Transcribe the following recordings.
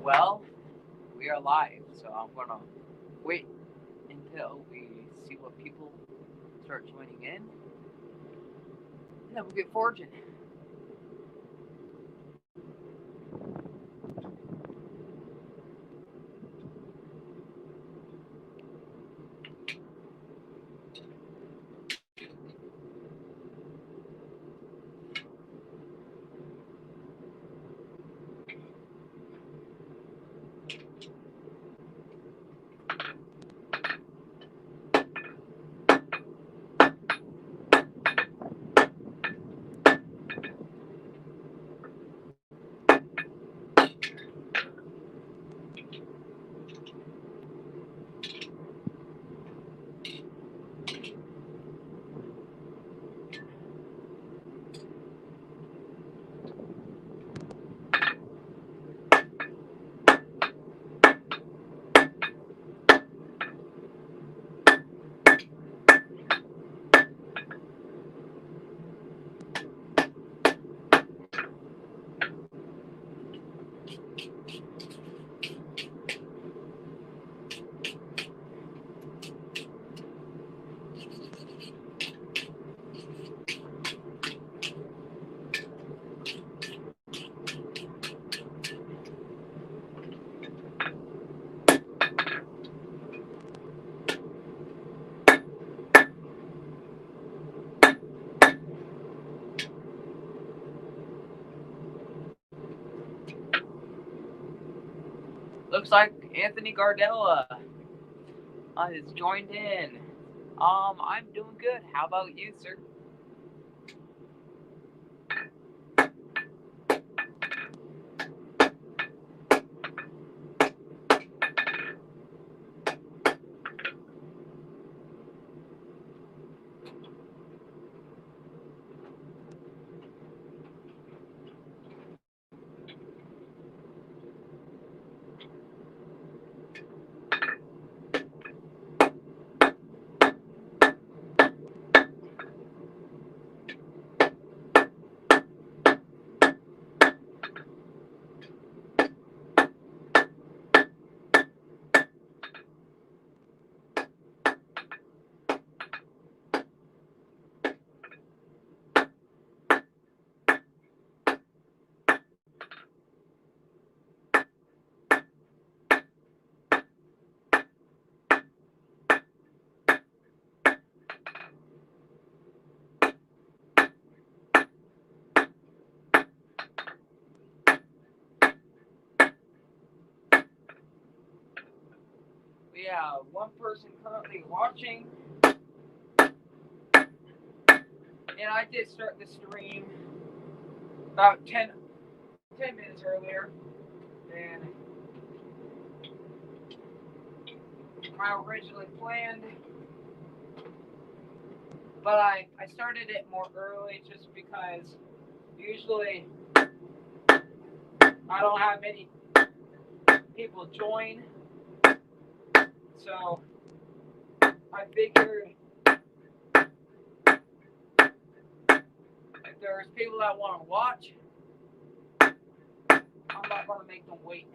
Well, we are live, so I'm gonna wait until we see what people start joining in, and then we'll get forging. Looks like Anthony Gardella has joined in. I'm doing good. How about you, sir? We have one person currently watching, and I did start the stream about 10 minutes earlier than I originally planned. But I started it more early just because usually I don't have many people join. So I figured if there's people that want to watch, I'm not going to make them wait.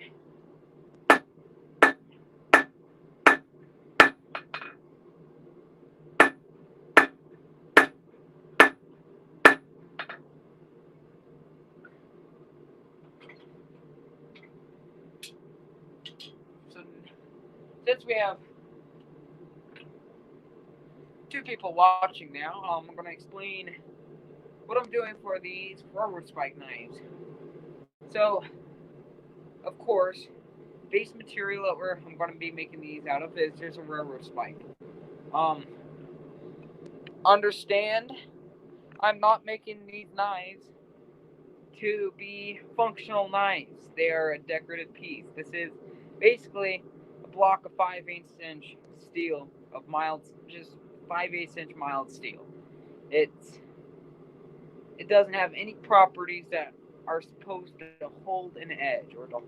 So since we have two people watching now, I'm going to explain what I'm doing for these forward spike knives. So, of course, base material that I'm going to be making these out of is just a railroad spike. Um, Understand, I'm not making these knives to be functional knives. They are a decorative piece. This is basically a block of 5/8 inch steel of mild, just 5/8 inch mild steel. It's it doesn't have any properties that are supposed to hold an edge or to,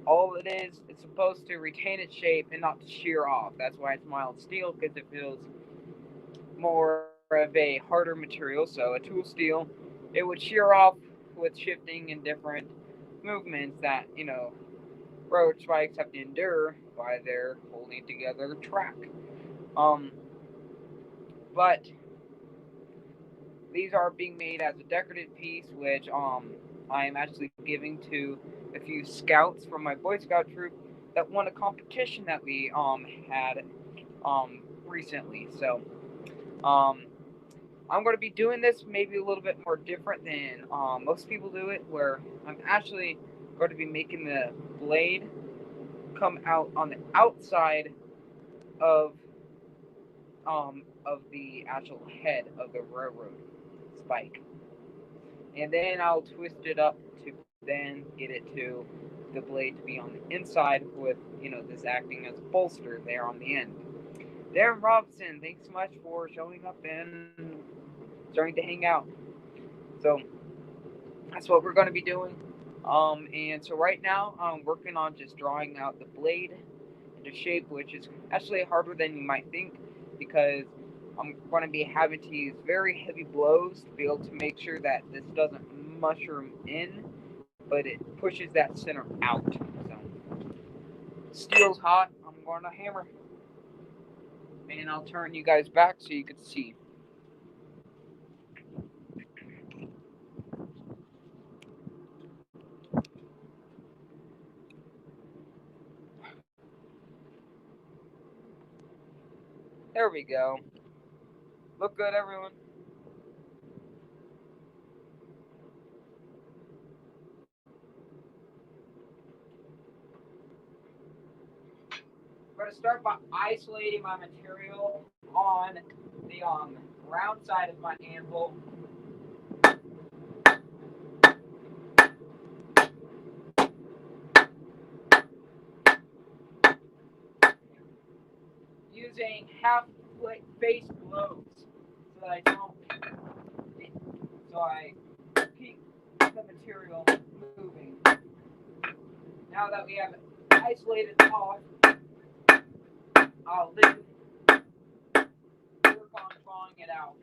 all it is. It's supposed to retain its shape and not to shear off. That's why it's mild steel, because it feels more of a harder material. So a tool steel, it would shear off with shifting and different movements that road spikes have to endure by their holding together track. Um, but these are being made as a decorative piece, which I am actually giving to a few scouts from my Boy Scout troop that won a competition that we had recently. So I'm going to be doing this maybe a little bit more different than most people do it, where I'm actually going to be making the blade come out on the outside of the actual head of the railroad spike, and then I'll twist it up to then get it to the blade to be on the inside with this acting as a bolster there on the end. Darren Robinson, thanks so much for showing up and starting to hang out. So that's what we're going to be doing. And so right now I'm working on just drawing out the blade into shape, which is actually harder than you might think because I'm going to be having to use very heavy blows to be able to make sure that this doesn't mushroom in, but it pushes that center out. So steel's hot. I'm going to hammer, and I'll turn you guys back so you can see. There we go. Look good, everyone. I'm going to start by isolating my material on the round side of my anvil. Using half face blows so that I don't, so I keep the material moving. Now that we have it isolated off, I'll then work on drawing it out.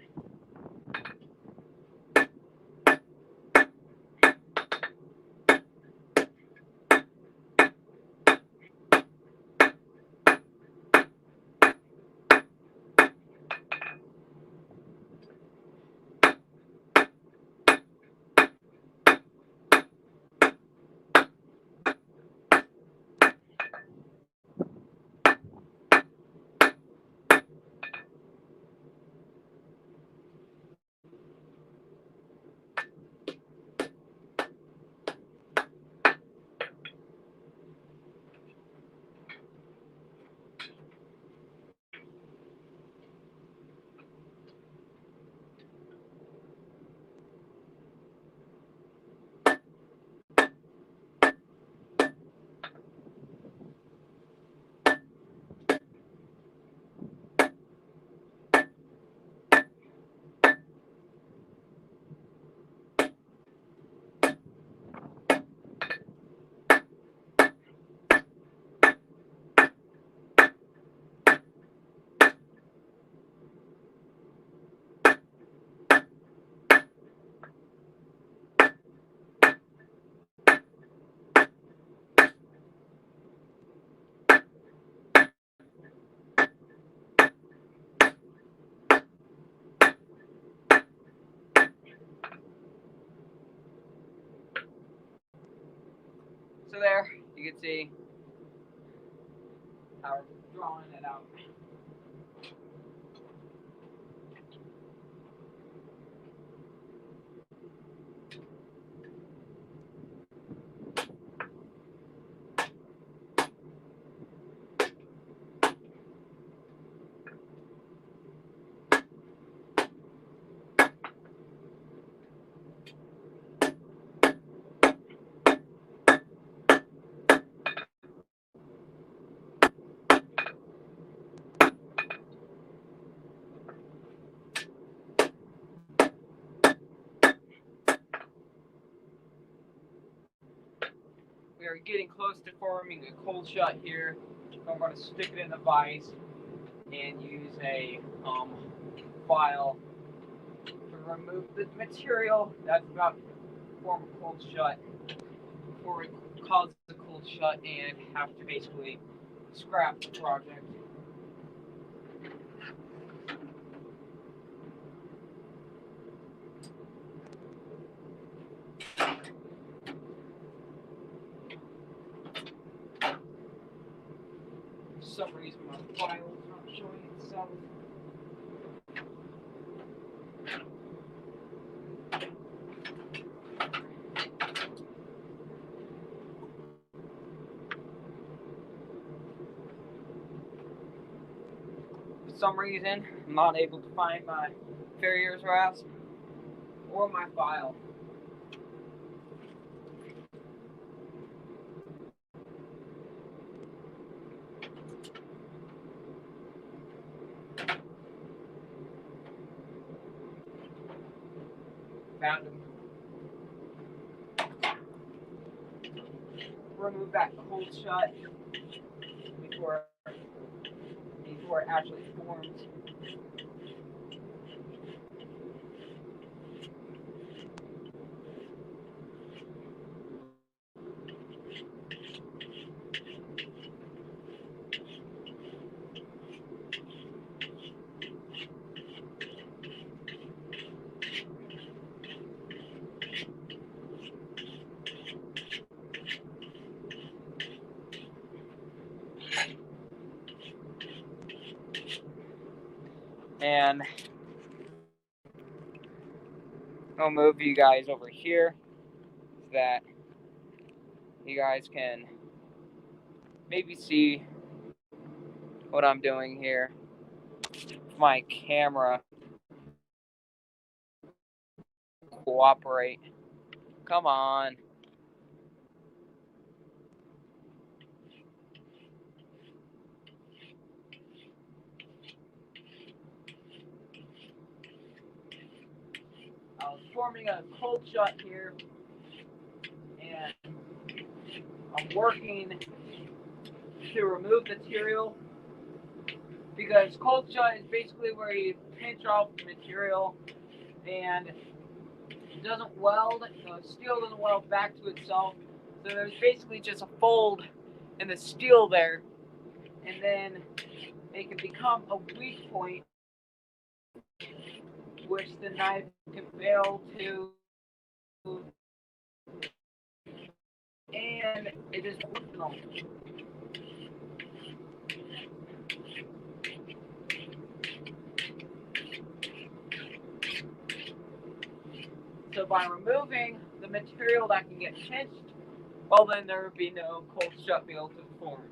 So there, you can see how we're drawing it out. We are getting close to forming a cold shut here. So I'm going to stick it in the vise and use a file to remove the material that's about to form a cold shut before it causes a cold cold shut and have to basically scrap the project. For some reason my file is not showing itself. For some reason, I'm not able to find my Farrier's rasp or my file. Found them. Remove that cold shut before it actually forms. And I'll move you guys over here so that you guys can maybe see what I'm doing here. My camera cooperate. Come on. I was forming a cold shut here, and I'm working to remove the material because cold shut is basically where you pinch off the material and it doesn't weld, the steel doesn't weld back to itself. So there's basically just a fold in the steel there, and then it can become a weak point which the knife can fail to, and it is functional. So by removing the material that can get pinched, well then there would be no cold shut be able to form.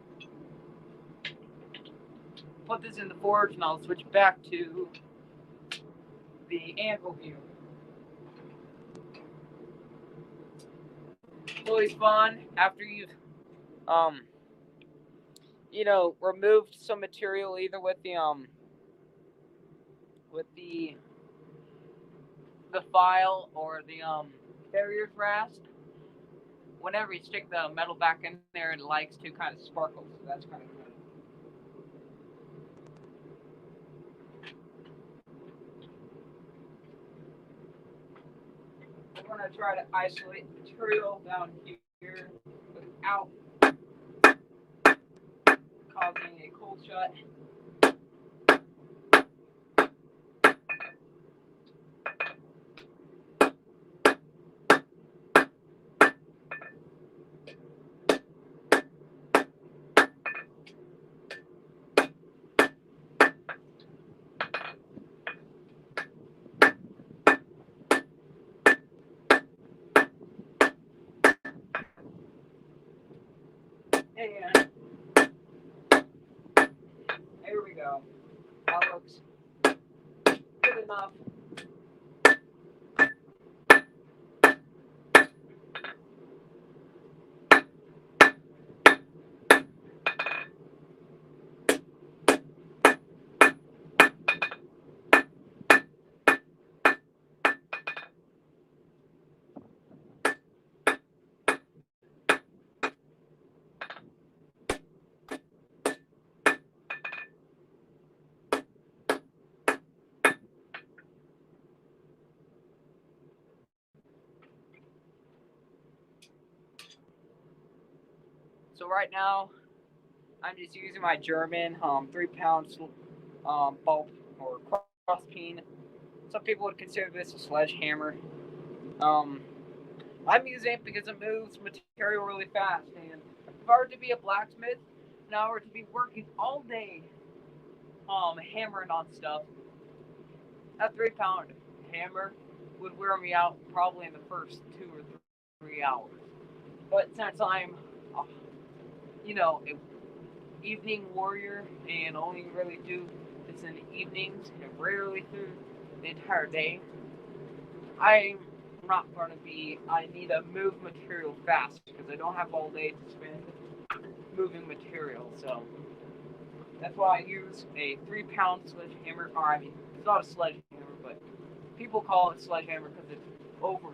Put this in the forge and I'll switch back to the anvil view. It's always fun after you've removed some material either with the file or the Farrier's rasp. Whenever you stick the metal back in there, it likes to kind of sparkle, so that's kind of good. We're going to try to isolate the material down here without causing a cold shut. And here we go. That looks good enough. So right now, I'm just using my German 3 pound bulb or cross peen. Some people would consider this a sledgehammer. Um, I'm using it because it moves material really fast. And if I were to be a blacksmith and I were to be working all day hammering on stuff, a 3 pound hammer would wear me out probably in the first 2 or 3 hours. But since I'm, uh, a evening warrior and only really do this in the evenings and rarely through the entire day, I'm not going to be. I need to move material fast because I don't have all day to spend moving material. So that's why I use a 3 pound sledgehammer. Or I mean, it's not a sledgehammer, but people call it sledgehammer because it's over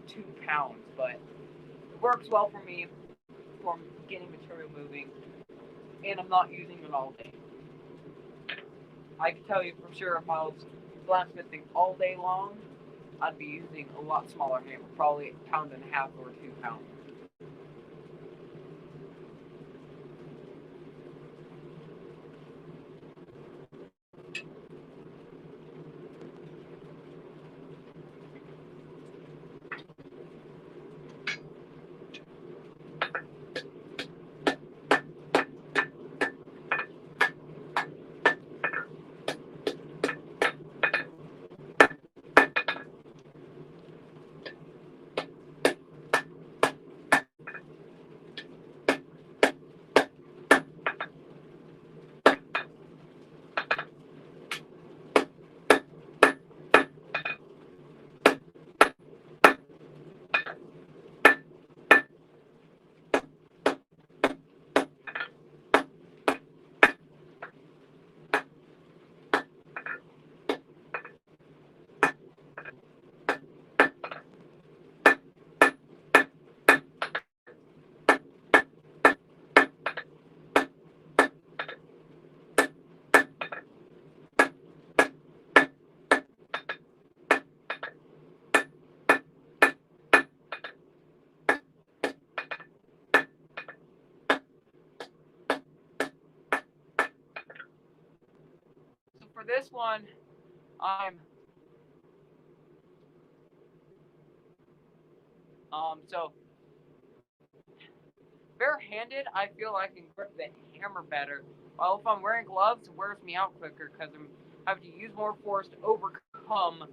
2 pounds. But it works well for me for getting material moving, and I'm not using it all day. I can tell you for sure if I was blacksmithing all day long, I'd be using a lot smaller hammer, probably a pound and a half or 2 pounds. So for this one, I'm so barehanded. I feel I can grip the hammer better. While if I'm wearing gloves, it wears me out quicker because I'm having to use more force to overcome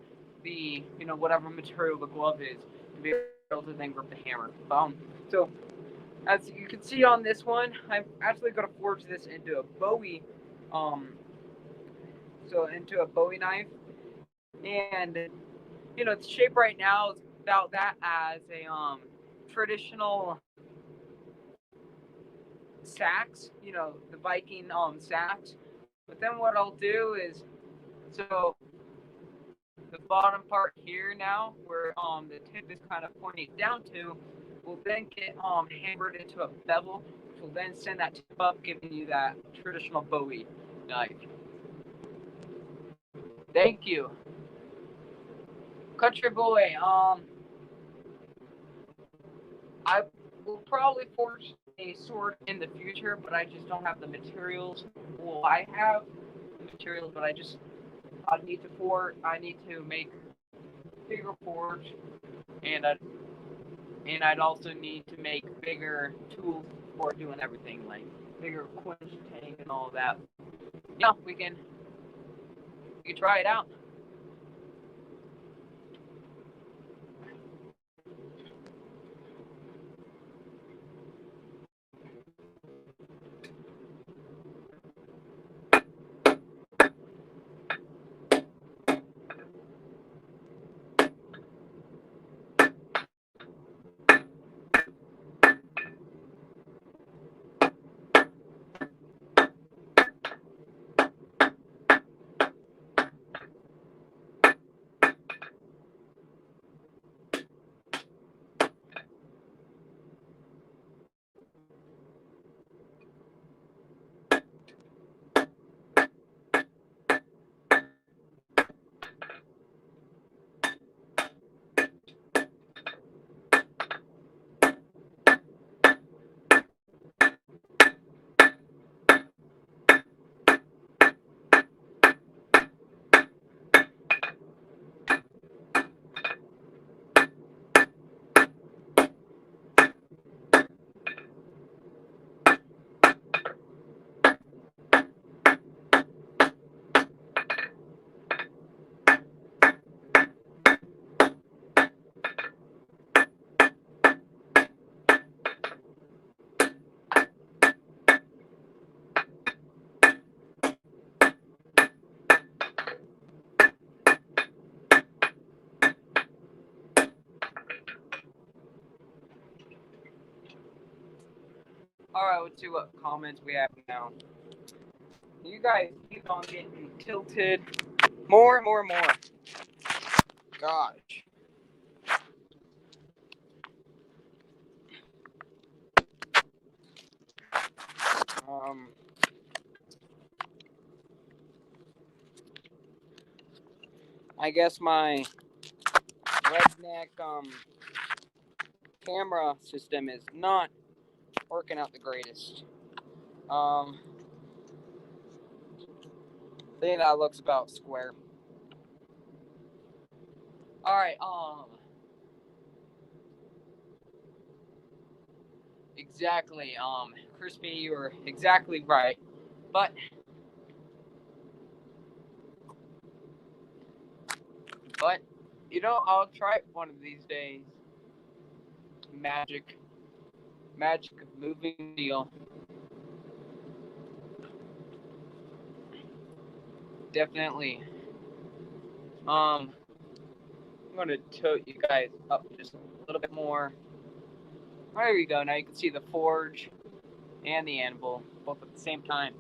the whatever material the glove is to be able to then grip the hammer. So as you can see on this one, I'm actually going to forge this into a Bowie, um, into a Bowie knife, and the shape right now is about that as a traditional sacks, the Viking sacks. But then what I'll do is, so the bottom part here now, where the tip is kind of pointing down to, will then get hammered into a bevel, which will then send that tip up, giving you that traditional Bowie knife. Thank you, country boy. I will probably forge a sword in the future, but I just don't have the materials. Well, I have the materials, but I need to forge. I need to make bigger forge, and I'd also need to make bigger tools for doing everything, like bigger quench tank and all that. Yeah, we can try it out. Alright, let's see what comments we have now. You guys keep on getting tilted more and more and more. Gosh. I guess my redneck camera system is not working out the greatest. I think that looks about square. Alright, exactly, Crispy, you were exactly right. But I'll try it one of these days. Magic of moving deal. Definitely. I'm gonna tilt you guys up just a little bit more. There we go. Now you can see the forge and the anvil both at the same time.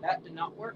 That did not work.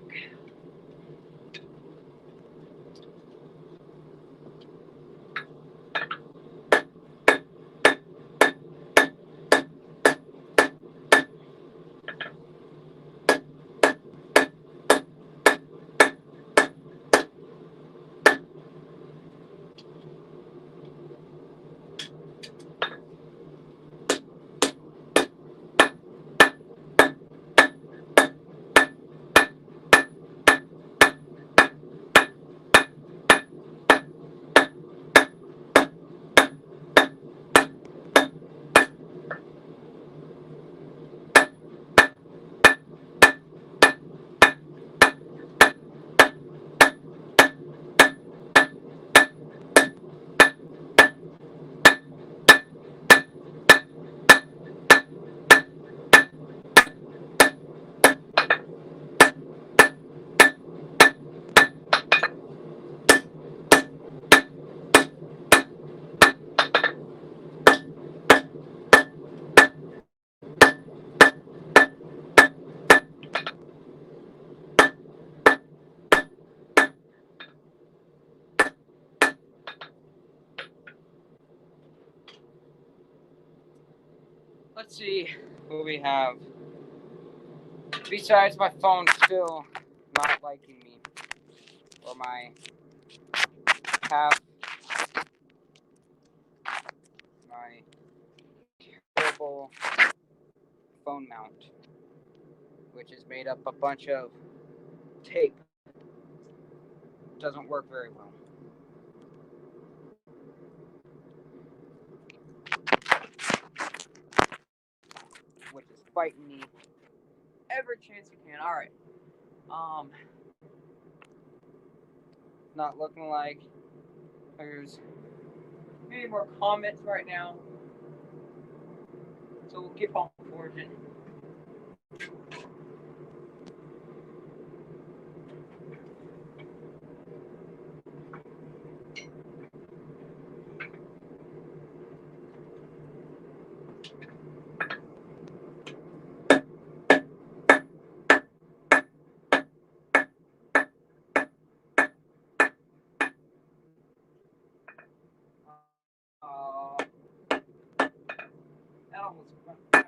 Let's see what we have. Besides my phone still not liking me, or my terrible phone mount, which is made up a bunch of tape. Doesn't work very well. Which is fighting me every chance you can. Alright. Not looking like there's any more comments right now. So we'll keep on forging. That almost went bad.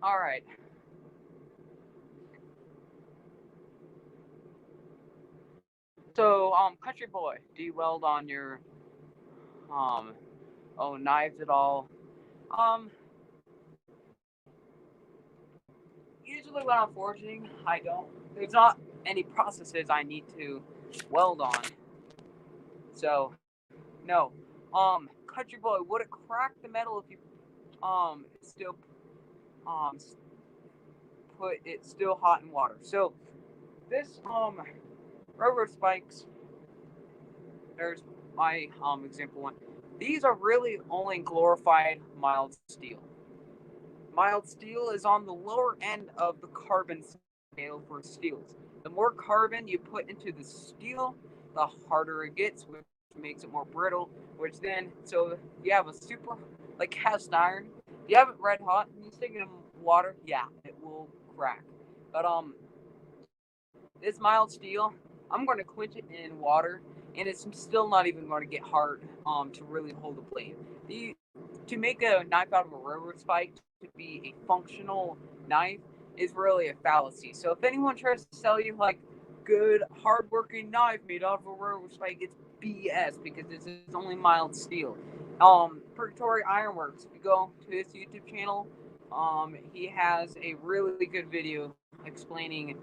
All right. So, country boy, do you weld on your um own knives at all? Um, Usually when I'm forging, I don't. There's not any processes I need to weld on. So, no. Country boy, would it crack the metal if you still um put it still hot in water? So this railroad spikes. There's my example one. These are really only glorified mild steel. Mild steel is on the lower end of the carbon scale for steels. The more carbon you put into the steel, the harder it gets, which makes it more brittle. Which then, so you have a super, like cast iron. If you have it red hot and you stick it in water, yeah, it will crack. But this mild steel, I'm going to quench it in water, and it's still not even going to get hard to really hold a blade. To make a knife out of a railroad spike to be a functional knife is really a fallacy. So if anyone tries to sell you like good hardworking knife made out of a railroad spike, it's BS because this is only mild steel. Purgatory Ironworks. If you go to his YouTube channel, he has a really good video explaining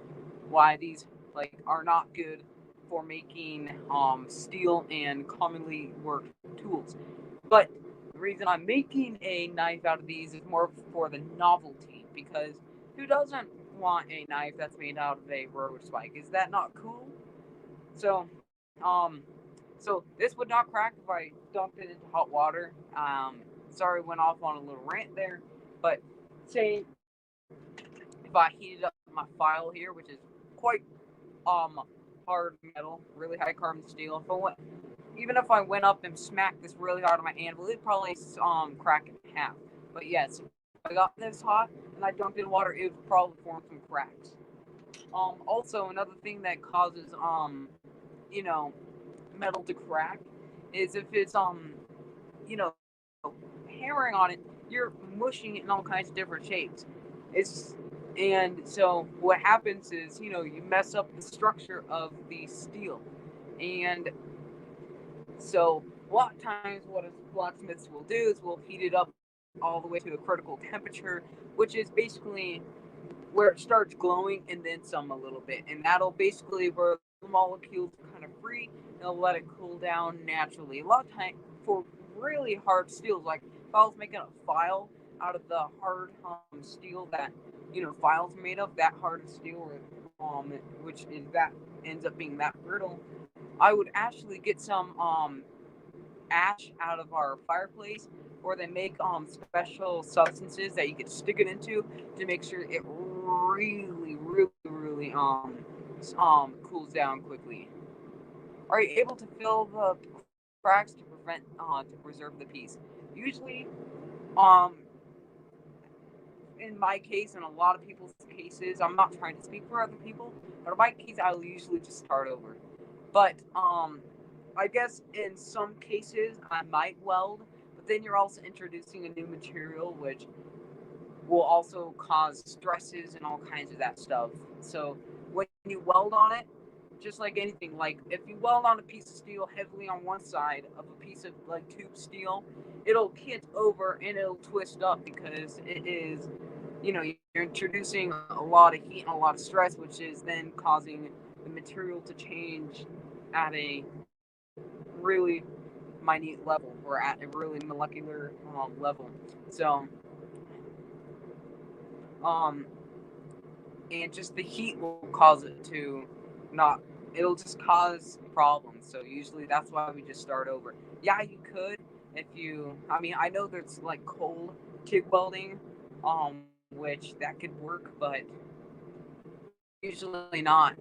why these like are not good for making steel and commonly worked tools. But the reason I'm making a knife out of these is more for the novelty because who doesn't want a knife that's made out of a railroad spike? Is that not cool? So, so this would not crack if I dunked it into hot water. Sorry, went off on a little rant there, but say if I heated up my file here, which is quite hard metal, really high carbon steel. If I went, even if I went up and smacked this really hard on my anvil, it'd probably crack in half. But yes, if I got this hot and I dunked it in water, it would probably form some cracks. Also, another thing that causes you know, metal to crack is if it's you know, hammering on it, you're mushing it in all kinds of different shapes. It's and so what happens is you mess up the structure of the steel, and so a lot of times what blacksmiths will do is we'll heat it up all the way to a critical temperature, which is basically where it starts glowing and then some a little bit, and that'll basically where the molecules kind of free. They'll let it cool down naturally. A lot of time for really hard steels, like if I was making a file out of the hard steel that files are made of, that hard steel, which is that ends up being that brittle, I would actually get some ash out of our fireplace, or they make special substances that you can stick it into to make sure it really cools down quickly. Are you able to fill the cracks to preserve the piece? Usually, um, in my case, and a lot of people's cases, I'm not trying to speak for other people, but in my case, I'll usually just start over. But I guess in some cases I might weld, but then you're also introducing a new material, which will also cause stresses and all kinds of that stuff. So when you weld on it, just like anything, like if you weld on a piece of steel heavily on one side of a piece of like tube steel, it'll kit over and it'll twist up because it is, you're introducing a lot of heat and a lot of stress, which is then causing the material to change at a really minute level or at a really molecular level. So, um, and just the heat will cause it to not. It'll just cause problems. So usually that's why we just start over. Yeah, you could if you. I mean, I know there's like cold TIG welding, which that could work, but usually not.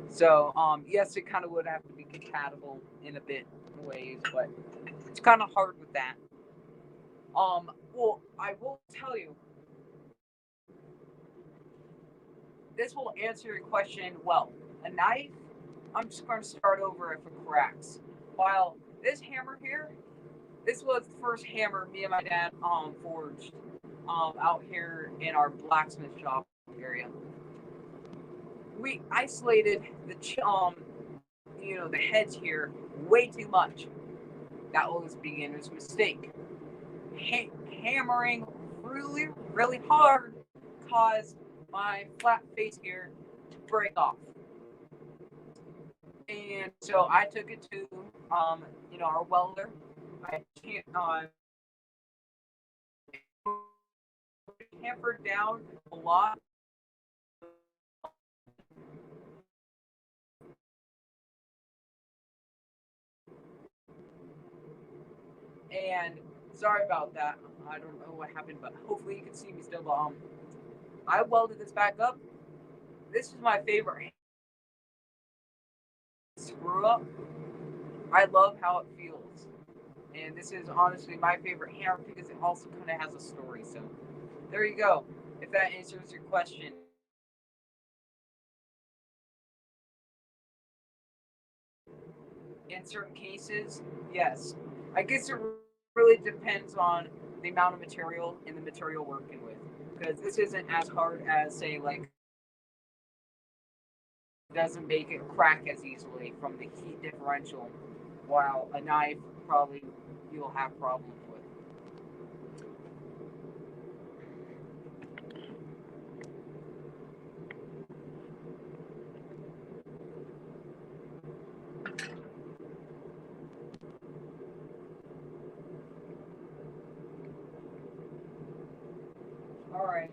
So yes, it kind of would have to be compatible in a bit ways, but it's kind of hard with that. Well, I will tell you, this will answer your question well. A knife I'm just going to start over if it cracks. While this hammer here, this was the first hammer me and my dad forged out here in our blacksmith shop area. We isolated the heads here way too much. That was beginner's mistake. Hammering really, really hard caused my flat face here to break off. And so I took it to our welder. I hammered down a lot. And sorry about that. I don't know what happened, but hopefully you can see me still. But I welded this back up. This is my favorite screw up. I love how it feels. And this is honestly my favorite hammer because it also kind of has a story. So there you go. If that answers your question. In certain cases, yes. I guess it really depends on the amount of material and the material working with. Because this isn't as hard as, say, like, doesn't make it crack as easily from the heat differential, while a knife probably you'll have problems with. All right,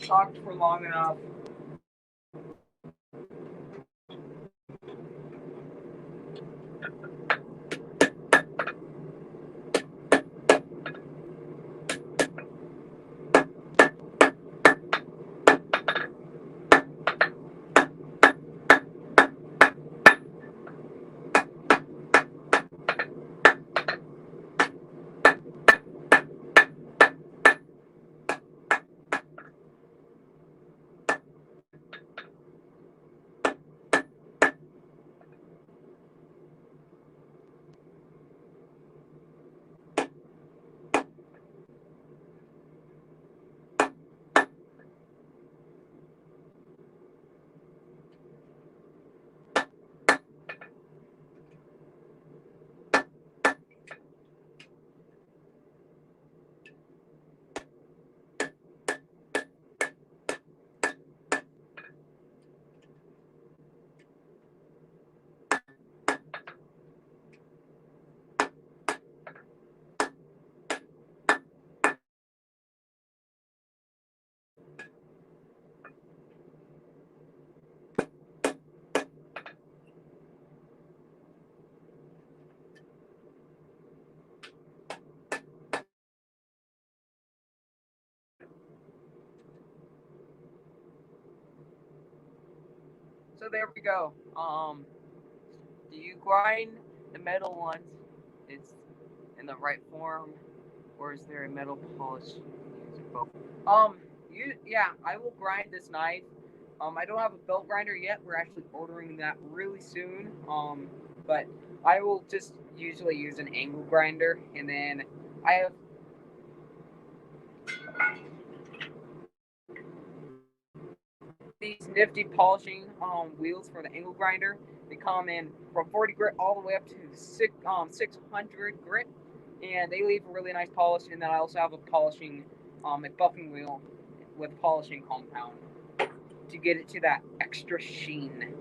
talked for long enough. So there we go. Do you grind the metal ones? It's in the right form, or is there a metal polish? Both. I will grind this knife. I don't have a belt grinder yet. We're actually ordering that really soon. But I will just usually use an angle grinder, and then I have these nifty polishing wheels for the angle grinder. They come in from 40 grit all the way up to 600 grit, and they leave a really nice polish. And then I also have a buffing wheel with polishing compound to get it to that extra sheen.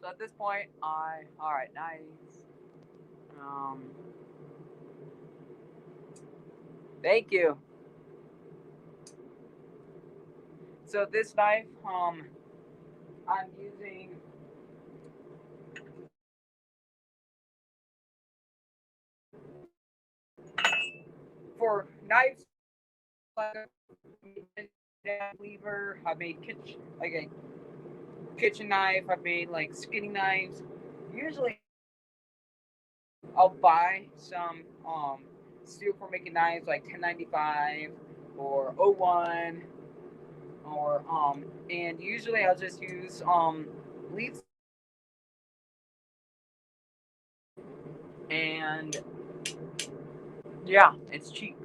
So at this point, alright, nice. Um, thank you. So this knife, I'm using for knives like a lever. I made kitchen knife. I've made like skinning knives. Usually, I'll buy some steel for making knives like 1095 or O1 or and usually I'll just use leaves and yeah, it's cheap.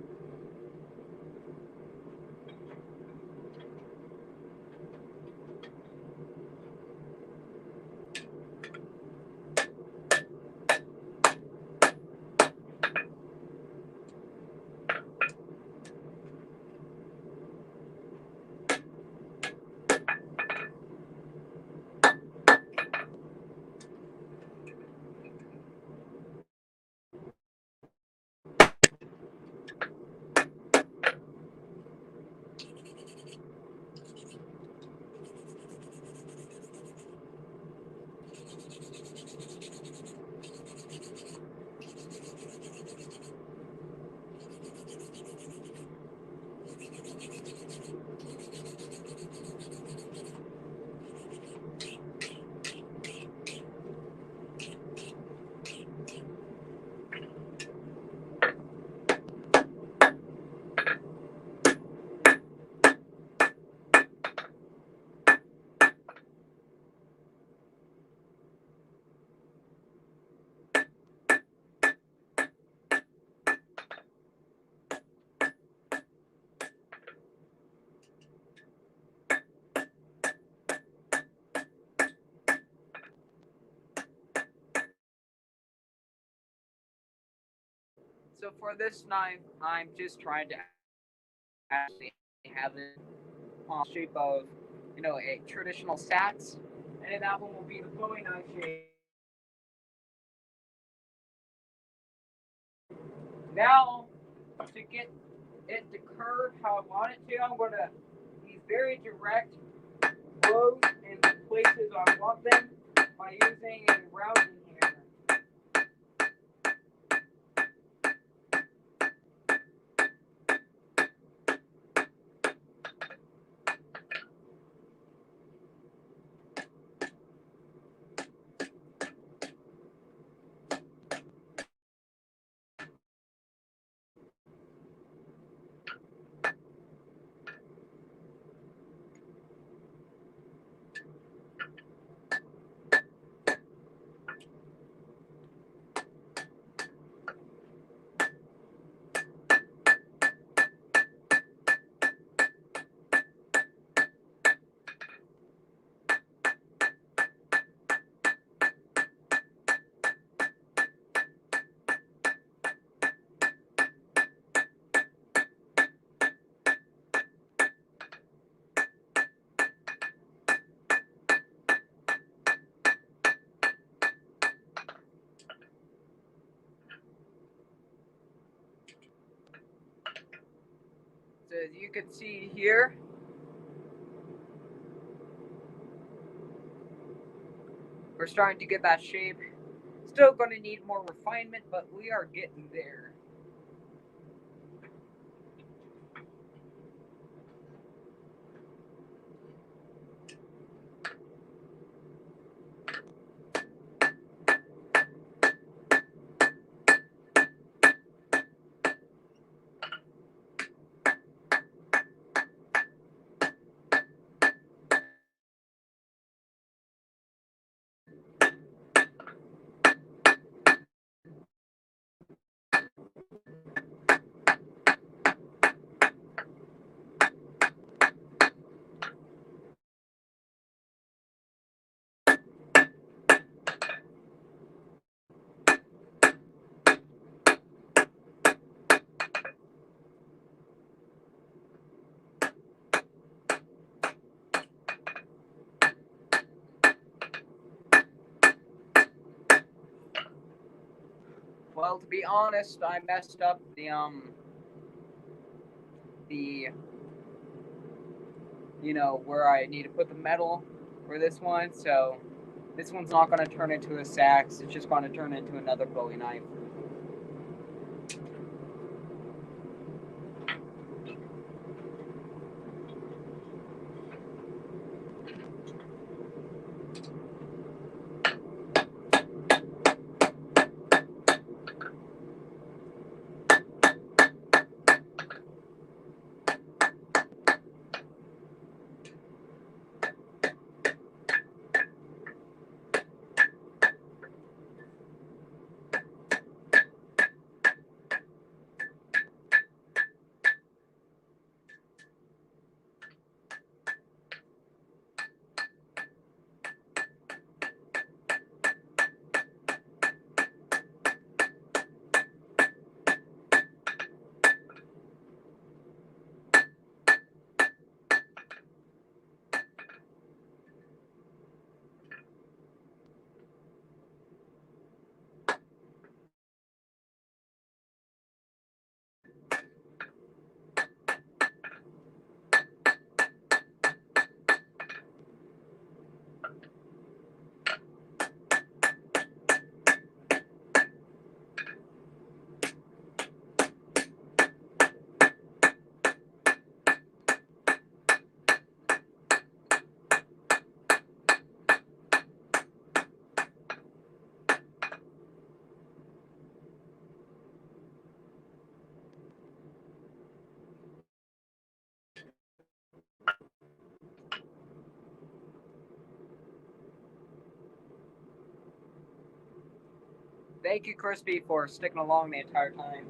So for this knife, I'm just trying to actually have it shape of, a traditional sats, and then that one will be the Bowie knife shape. Now, to get it to curve how I want it to, I'm going to use very direct blows in the places I want them by using a rounding hammer. So as you can see here, we're starting to get that shape. Still going to need more refinement, but we are getting there. Well, to be honest, I messed up the where I need to put the metal for this one, so this one's not going to turn into a sax, it's just going to turn into another Bowie knife. Thank you, Crispy, for sticking along the entire time.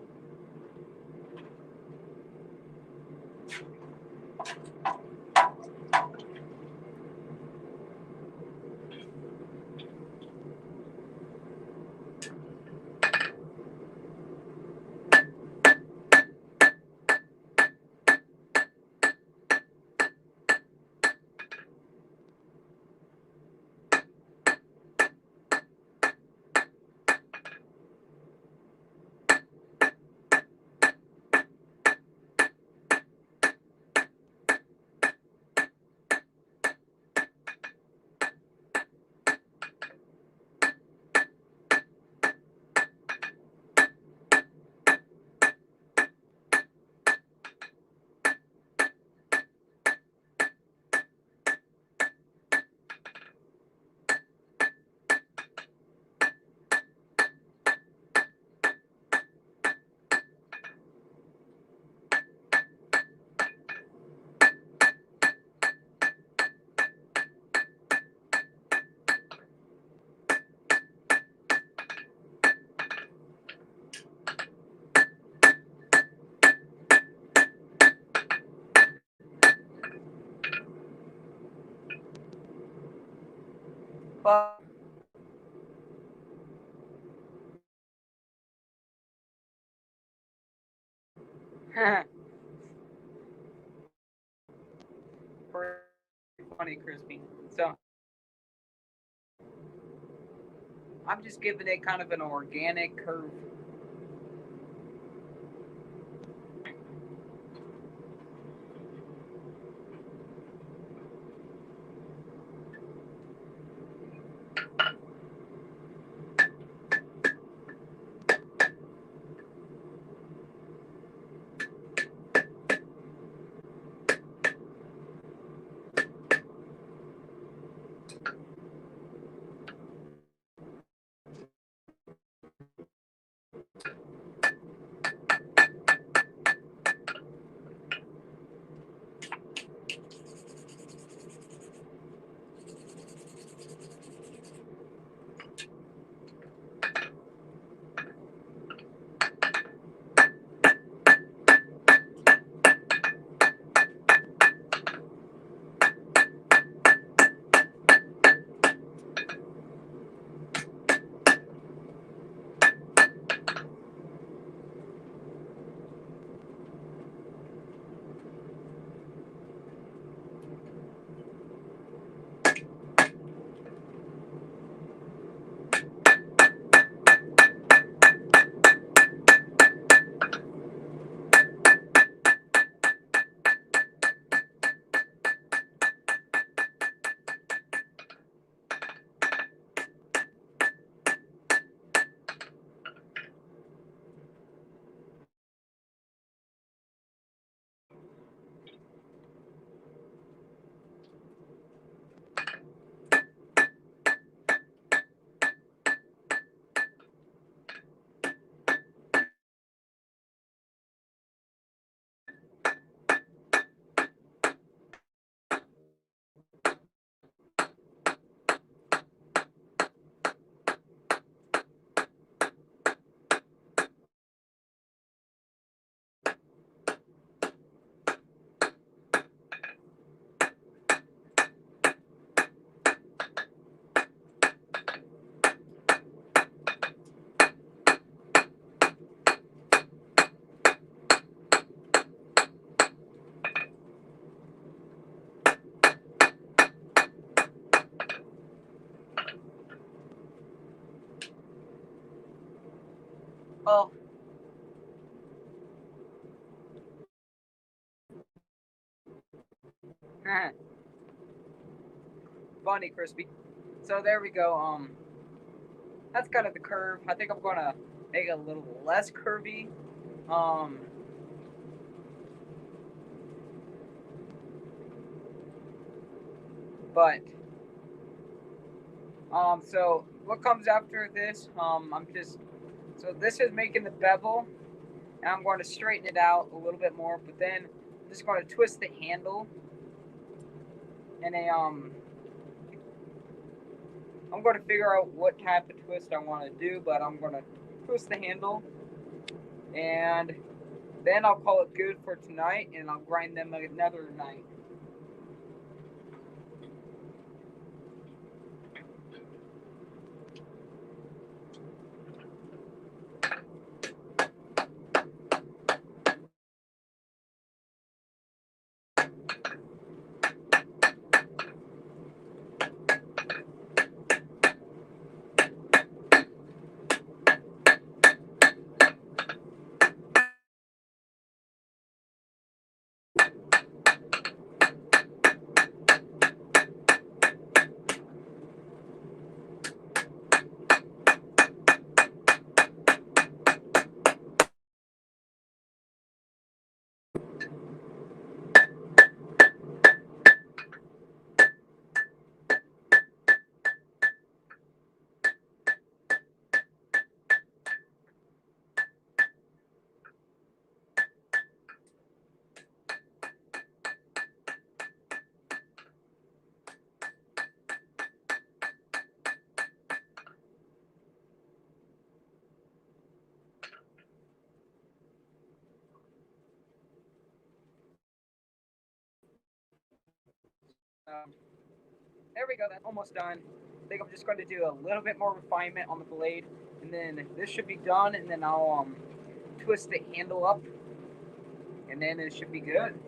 But pretty funny, Crispy. So I'm just giving it kind of an organic curve. Well, funny, crispy. So there we go. That's kind of the curve. I think I'm gonna make it a little less curvy. Um, but so what comes after this? So this is making the bevel, and I'm going to straighten it out a little bit more. But then I'm just going to twist the handle in a I'm going to figure out what type of twist I want to do, but I'm going to twist the handle, and then I'll call it good for tonight, and I'll grind them another night. There we go. That's almost done. I think I'm just going to do a little bit more refinement on the blade, and then this should be done. And then I'll twist the handle up, and then it should be good.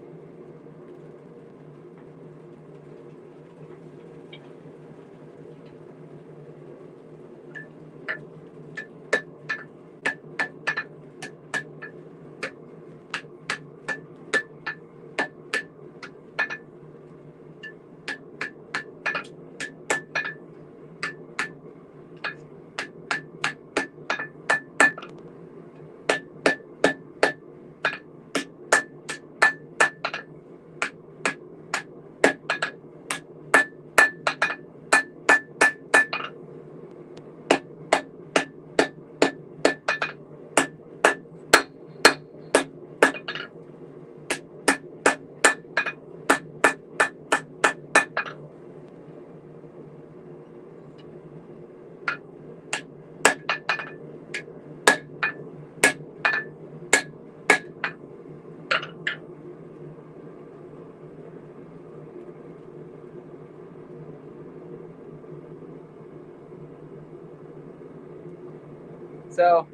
So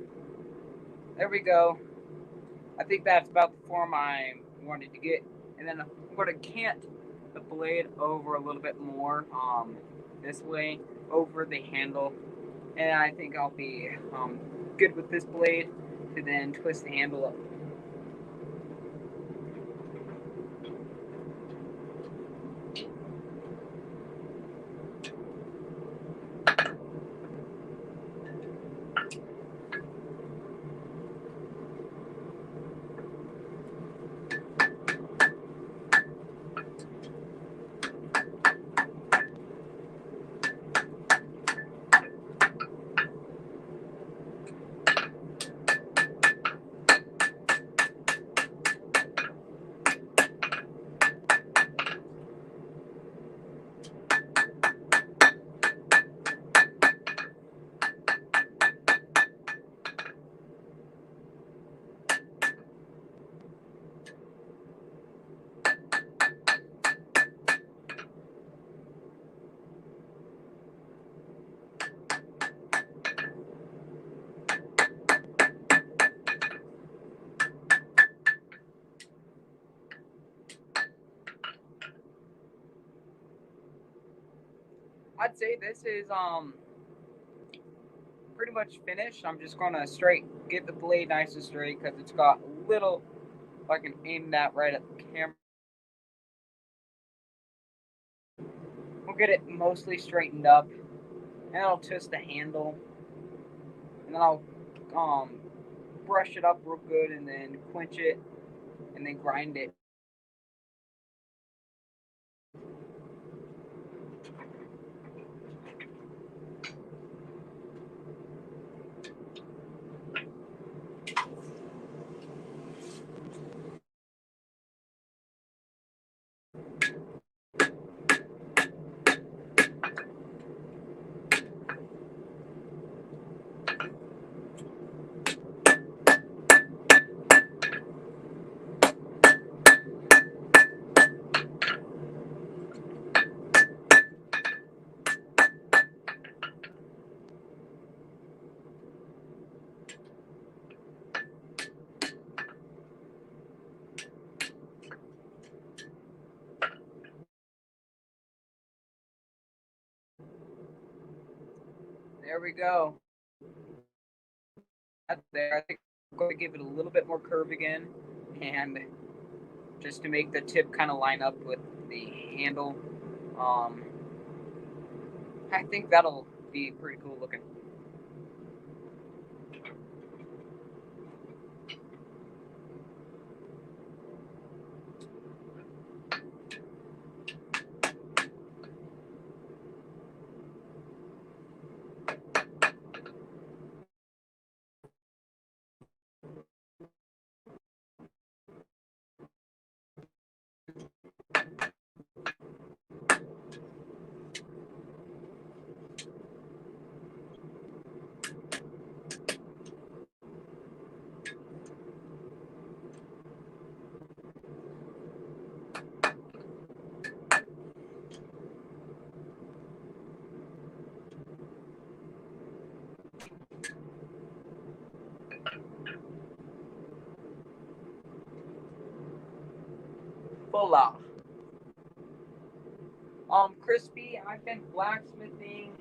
there we go. I think that's about the form I wanted to get, and then I'm going to cant the blade over a little bit more, this way over the handle, and I think I'll be good with this blade to then twist the handle up. I'd say this is pretty pretty much finished. I'm just gonna get the blade nice and straight because it's got a little. If I can aim that right at the camera, we'll get it mostly straightened up, and I'll twist the handle, and then I'll brush it up real good, and then quench it, and then grind it. There we go. That's there. I think I'm going to give it a little bit more curve again, and just to make the tip kind of line up with the handle. Um, I think that'll be pretty cool looking. Voila. Crispy, I've been blacksmithing,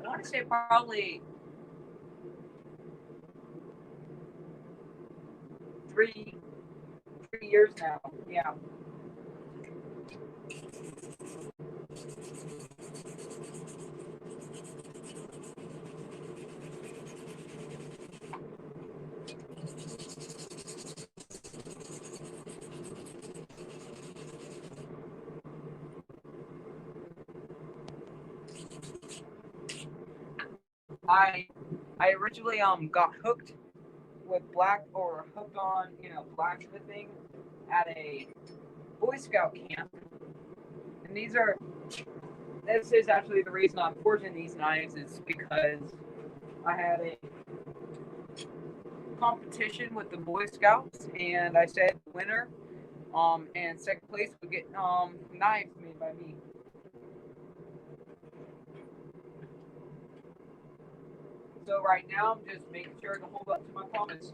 I want to say probably three 3 years now. Yeah. I I originally got hooked with hooked on blacksmithing at a Boy Scout camp, and this is actually the reason I'm forging these knives is because I had a competition with the Boy Scouts, and I said winner and second place would get knives made by me. So right now I'm just making sure to hold up to my promise.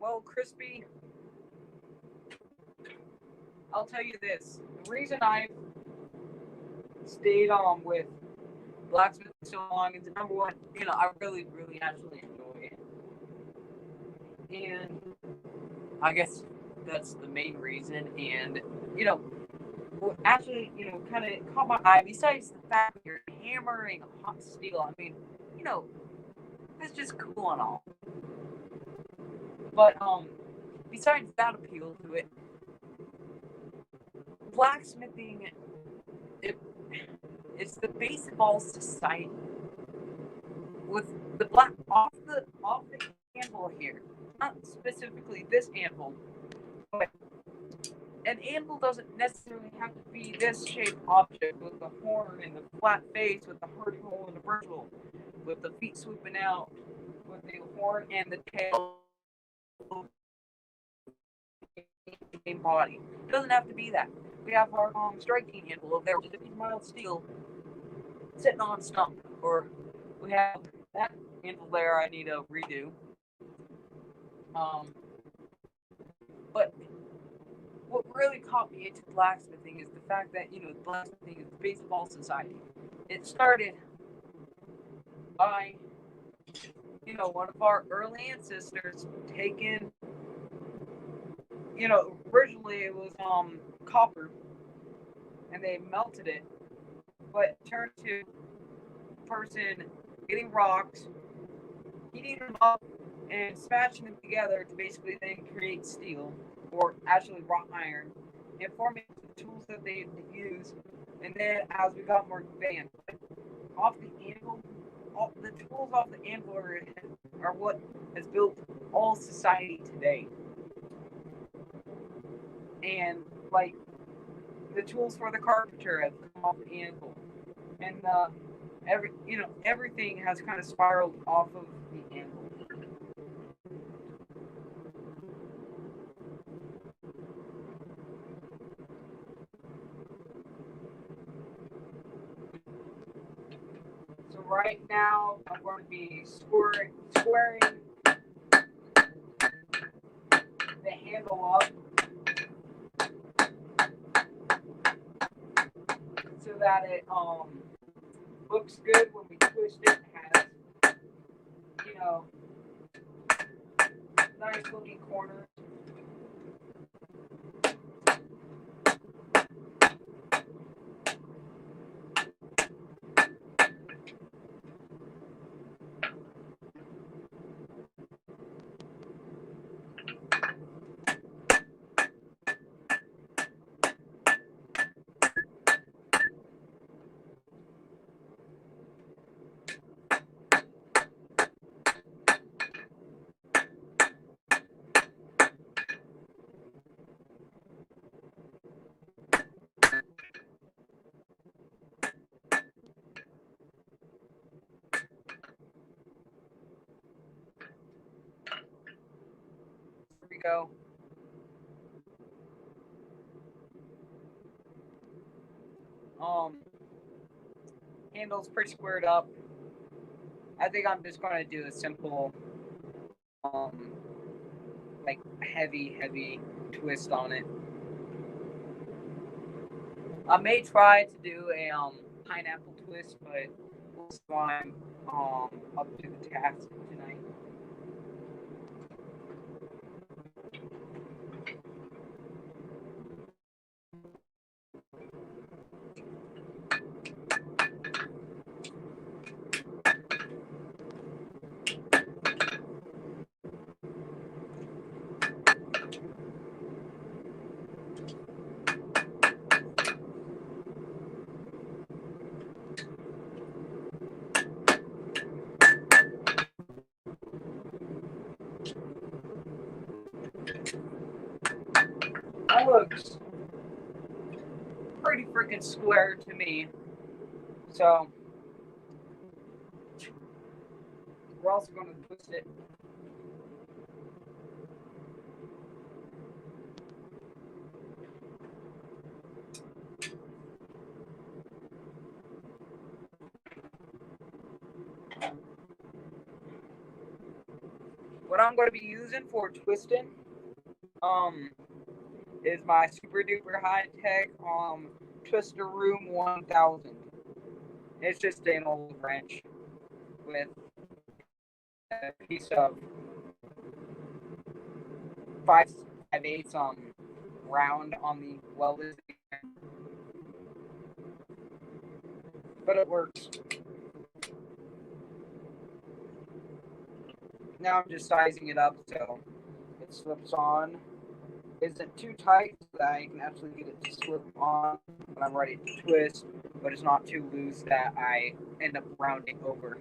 Well, Crispy, I'll tell you this. The reason I stayed on with blacksmithing so long is the number one. I really, really actually enjoy it, and I guess that's the main reason. And you know, what actually, kind of caught my eye. Besides the fact that you're hammering hot steel, I mean, you know, that's just cool and all. But besides that appeal to it, blacksmithing, it, it's the base of all society. With the black off the anvil here, not specifically this anvil, but an anvil doesn't necessarily have to be this shaped object with the horn and the flat face with the hard hole and the birch hole, with the feet swooping out, with the horn and the tail main body. It doesn't have to be that. We have our striking anvil over there, which is a mild steel sitting on a stump, or we have that anvil there I need to redo. Um, but what really caught me into blacksmithing is the fact that blacksmithing is the base of all society. It started by one of our early ancestors taking originally it was copper and they melted it, but it turned to a person getting rocks, heating them up, and smashing them together to basically then create steel, or actually wrought iron, and forming the tools that they use. And then as we got more advanced, off the anvil, the tools off the anvil are what has built all society today. And like the tools for the carpenter have come off the anvil, and everything has kind of spiraled off of the anvil. So right now I'm going to be squaring the handle up so that it looks good when we twist it. It has nice looking corners. Here we go. Handle's pretty squared up. I think I'm just going to do a simple, like heavy twist on it. I may try to do a pineapple twist, but we'll see why I'm up to the task tonight. That looks pretty freaking square to me. So we're also going to twist it. What I'm going to be using for twisting is my super duper high tech Twister Room 1000. It's just an old wrench with a piece of 5/8 round on the welded, but it works. Now I'm just sizing it up so it slips on. Isn't too tight so that I can actually get it to slip on when I'm ready to twist, but it's not too loose that I end up rounding over.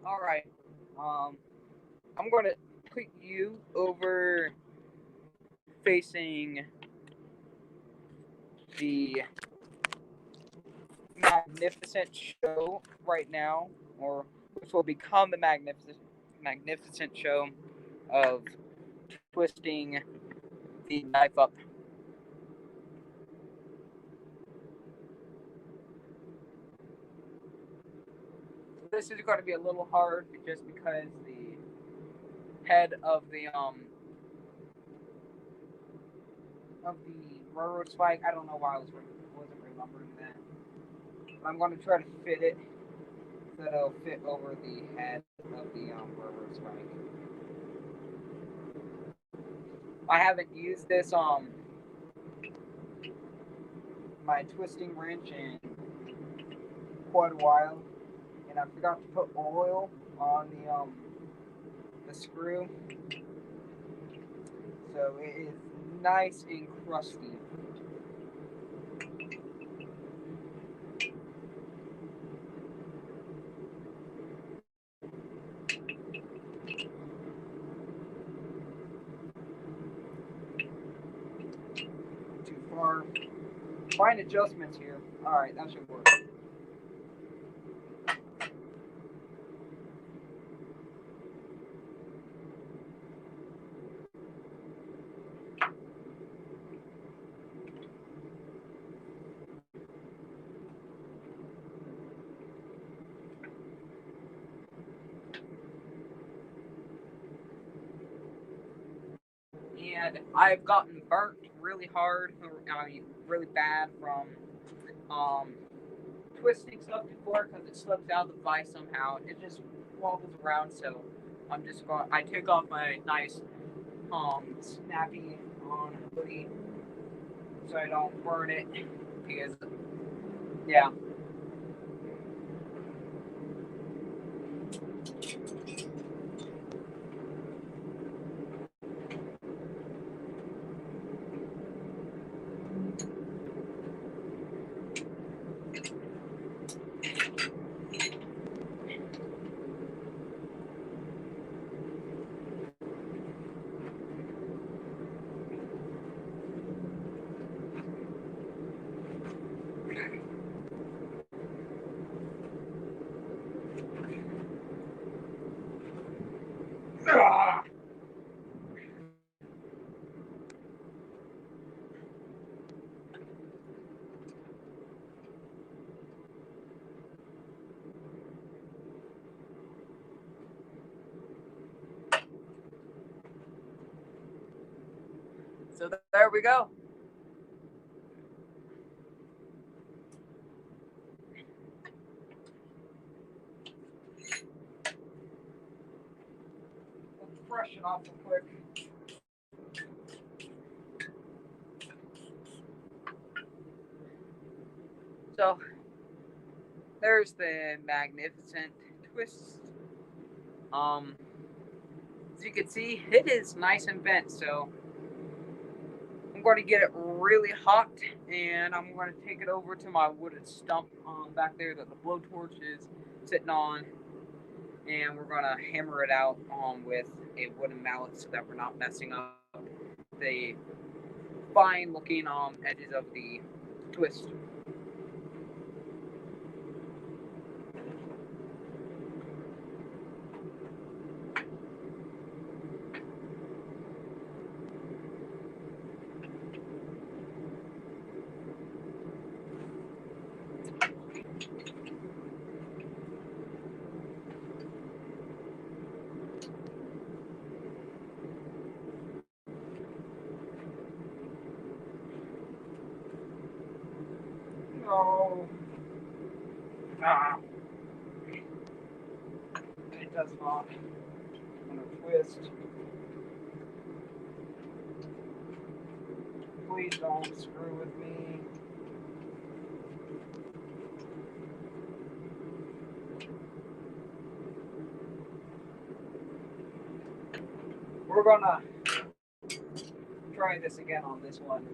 All right, I'm going to put you over facing the magnificent show right now, or which will become the magnificent show of twisting the knife up. This is going to be a little hard just because the head of the railroad spike. I don't know why I wasn't remembering that. But I'm going to try to fit it so that it'll fit over the head of the railroad spike. I haven't used this my twisting wrench in quite a while, and I forgot to put oil on the screw, so it is nice and crusty. Too far. Fine adjustments here. Alright, that should work. And I've gotten burnt really hard, I mean, really bad from twisting stuff before because it slips out of the vise somehow. It just wobbles around, so I take off my nice snappy on hoodie so I don't burn it because, yeah. So there we go. Let's brush it off real quick. So there's the magnificent twist. As you can see, it is nice and bent, so I'm going to get it really hot, and I'm going to take it over to my wooden stump back there that the blowtorch is sitting on, and we're going to hammer it out with a wooden mallet so that we're not messing up the fine looking edges of the twist. So, it does not. I'm gonna twist. Please don't screw with me. We're gonna try this again on this one.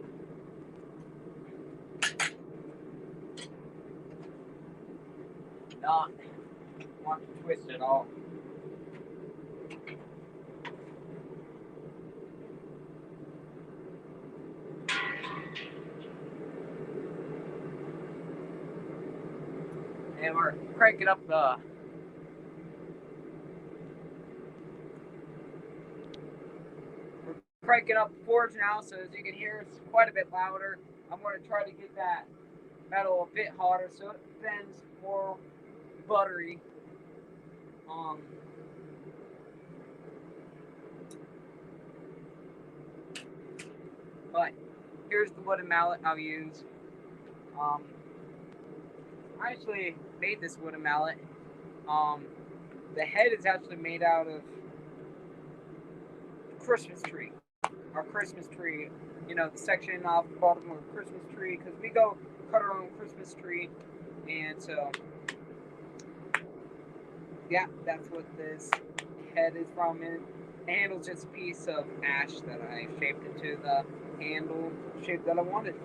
Not want to twist it all. And we're cranking up the forge now, so as you can hear, it's quite a bit louder. I'm going to try to get that metal a bit hotter so it bends more buttery. But here's the wooden mallet I'll use. I actually made this wooden mallet. The head is actually made out of Christmas tree. Our Christmas tree, you know, the section off the bottom of a Christmas tree, because we go cut our own Christmas tree, and so yeah, that's what this head is from. And the handle's just a piece of ash that I shaped into the handle shape that I wanted.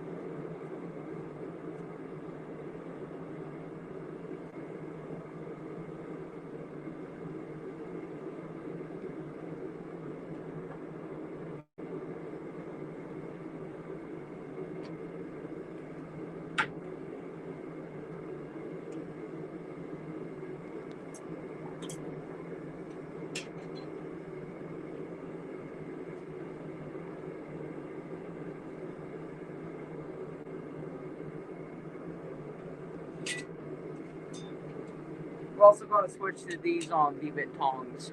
We're also going to switch to these on V-bit tongs.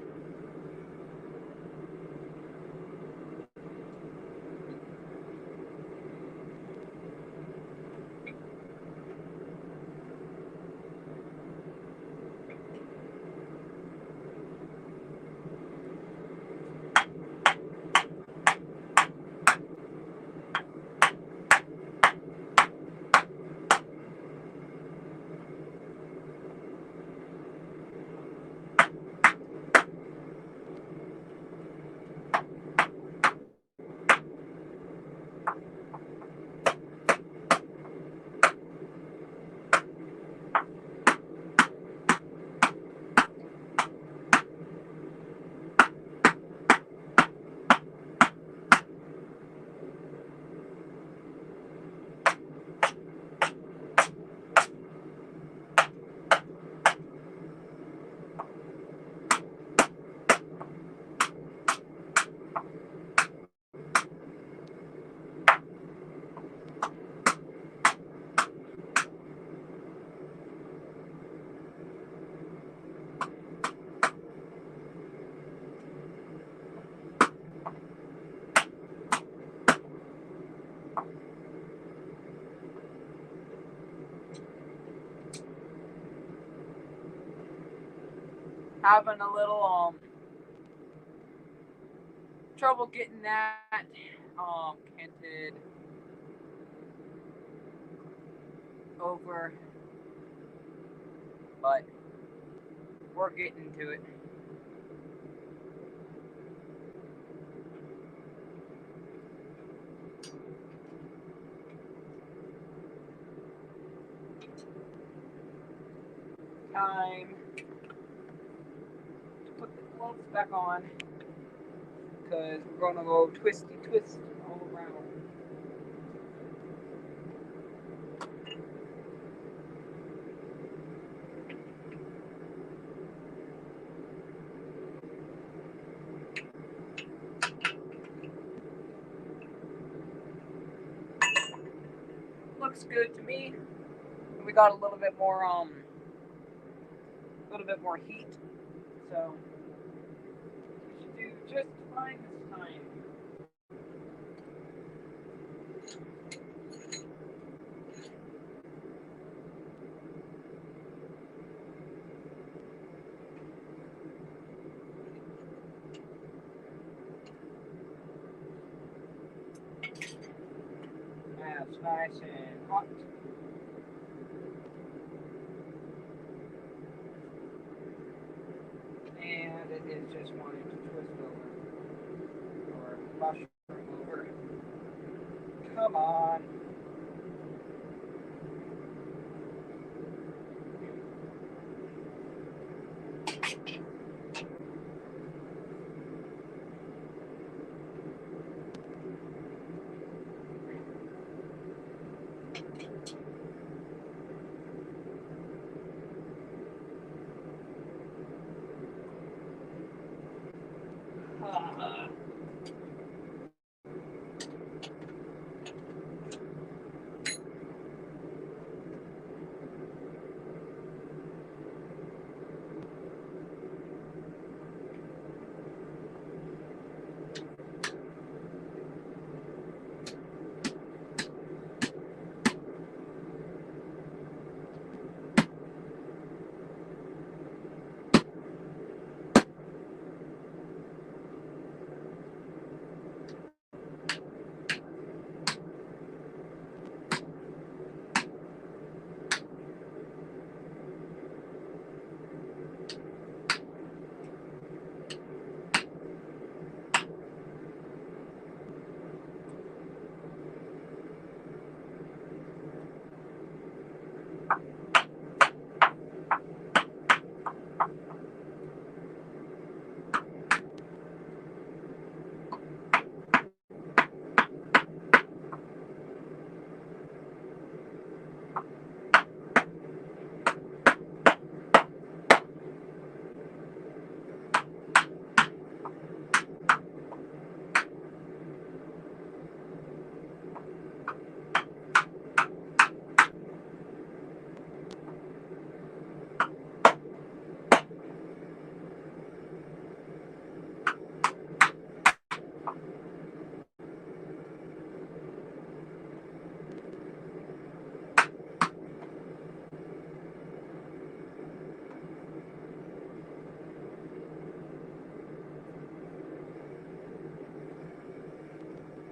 Having a little trouble getting that canted over, but we're getting to it. Time to put the gloves back on, because we're going to go twisty twist all around. Looks good to me. We got a little bit more heat, so we should do just fine this time. That's nice and hot. And it is just wanting to twist over. Or mushroom over. Come on.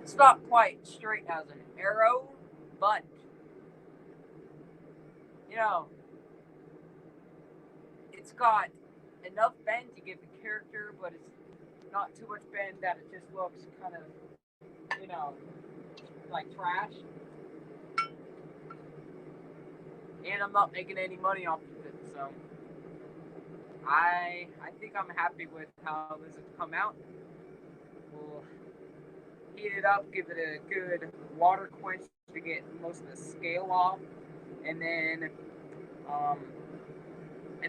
It's not quite straight as an arrow, but you know, it's got enough bend to give the character, but it's not too much bend that it just looks kind of, you know, like trash. And I'm not making any money off of it, so I think I'm happy with how this has come out. We'll heat it up, give it a good water quench to get most of the scale off, and then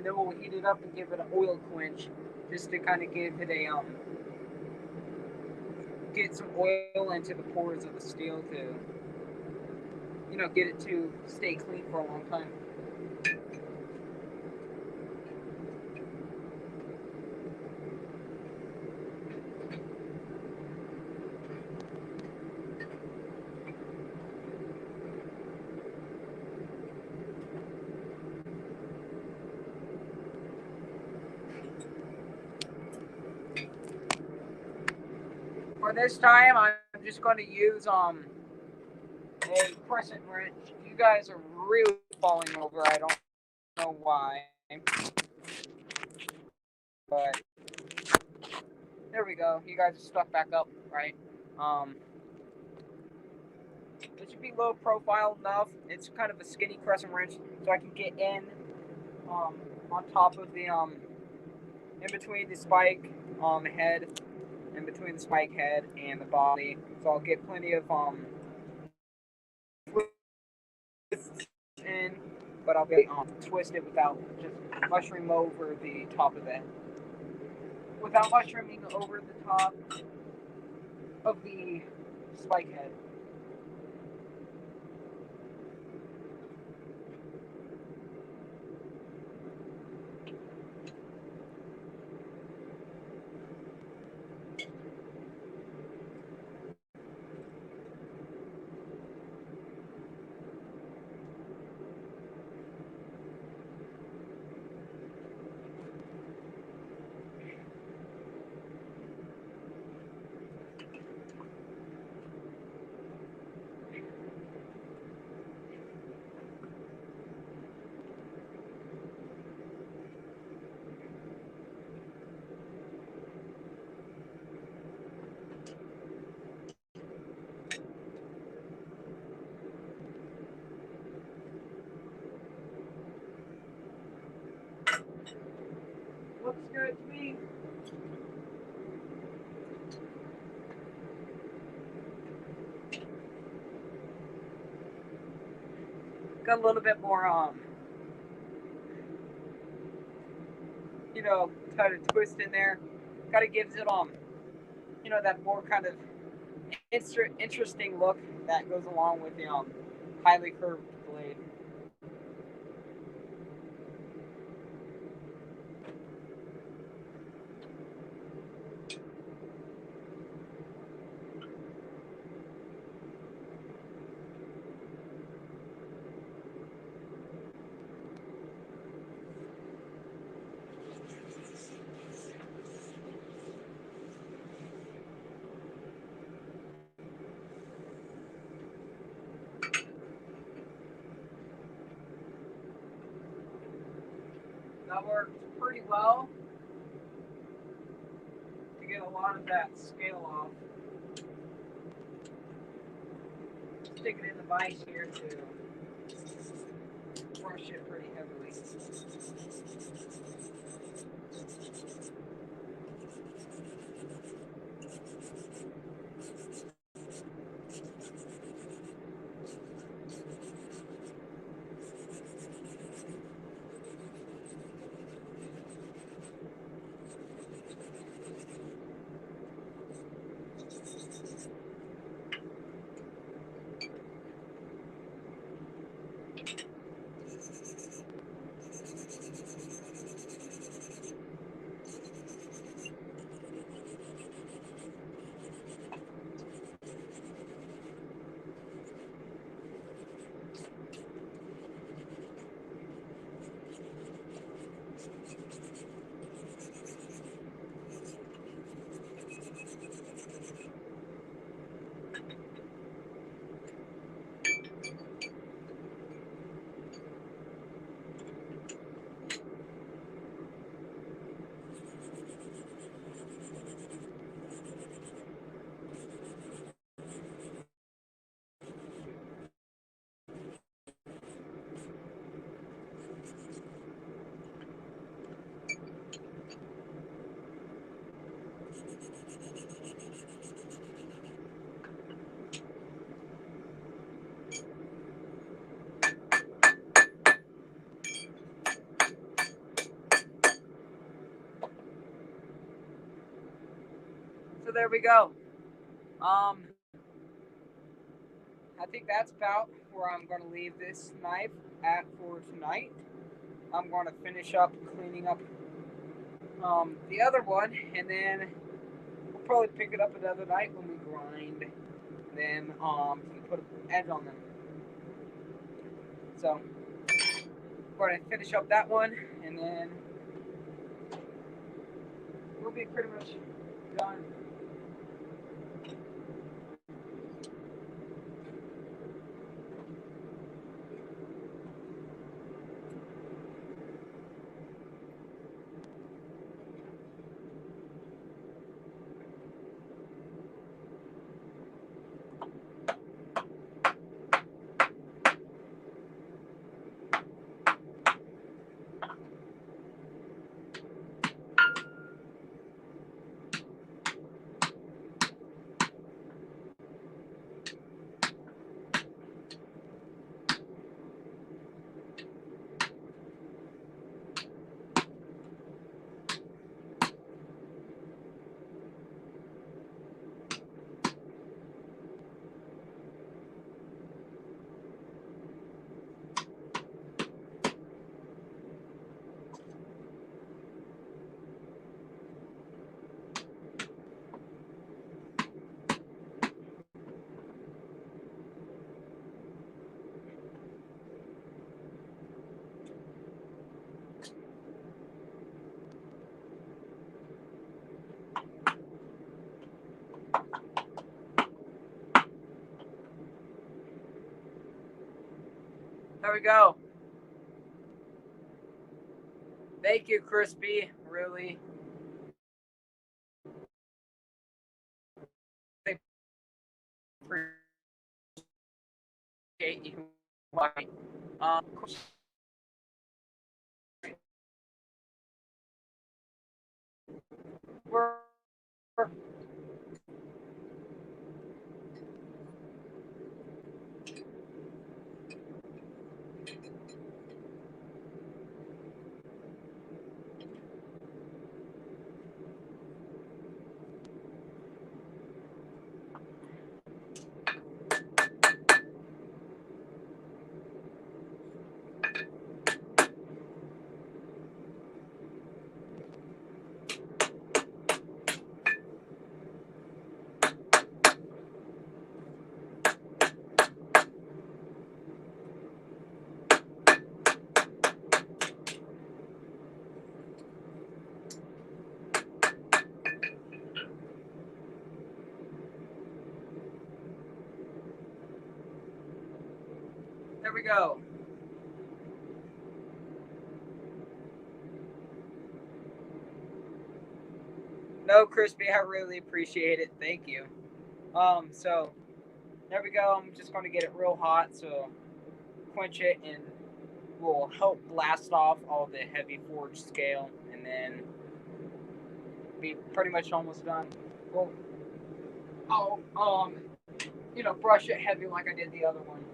we'll heat it up and give it an oil quench just to kind of give it a get some oil into the pores of the steel to, you know, get it to stay clean for a long time. For this time, I'm just going to use a crescent wrench. You guys are really falling over. I don't know why, but there we go. You guys are stuck back up, right? It should be low profile enough. It's kind of a skinny crescent wrench, so I can get in on top of the in between the spike head, in between the spike head and the body. So I'll get plenty of twists in, but I'll be twist it without just mushroom over the top of it. Without mushrooming over the top of the spike head. Looks good to me. Got a little bit more kind of twist in there. Kind of gives it that more kind of interesting look that goes along with the highly curved blade. That works pretty well to get a lot of that scale off. Stick it in the vise here to brush it pretty heavily. So there we go. I think that's about where I'm going to leave this knife at for tonight. I'm going to finish up cleaning up the other one, and then we'll probably pick it up another night when we grind them to put an edge on them. So we're going to finish up that one, and then we'll be pretty much done. There we go. Thank you, Crispy. Really appreciate you. Um, We're there we go. No, Crispy, I really appreciate it. Thank you. So there we go. I'm just going to get it real hot, so quench it and will help blast off all the heavy forge scale, and then be pretty much almost done. Well, I'll brush it heavy like I did the other one.